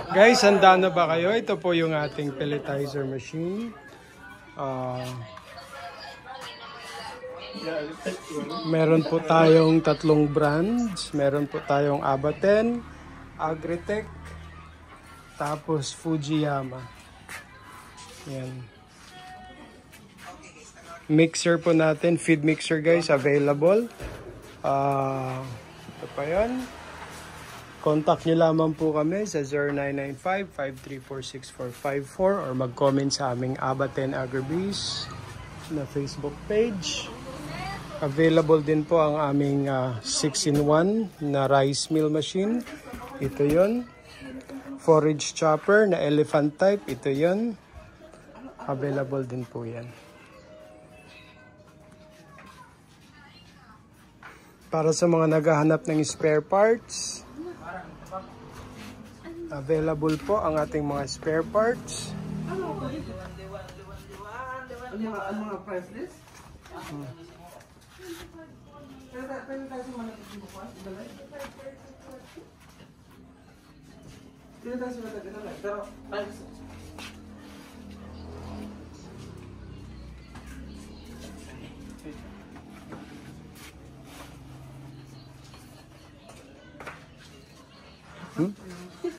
Guys, handa na ba kayo? Ito po yung ating pelletizer machine. Meron po tayong tatlong brands. Meron po tayong Abaten, Agritech, tapos Fujiyama. Yan. Mixer po natin, feed mixer guys, available. Ito pa yan. Contact nyo lamang po kami sa 0995-534-6454 or mag-comment sa aming Abaten Agribees na Facebook page. Available din po ang aming 6-in-1 na rice mill machine. Ito yon. Forage chopper na elephant type. Ito yon. Available din po yan. Para sa mga naghahanap ng spare parts, available po ang ating mga spare parts. Ang mga price list? Pwede tayo sa mga nagsibukuan? Pwede tayo sa mga nagsibukuan? Pero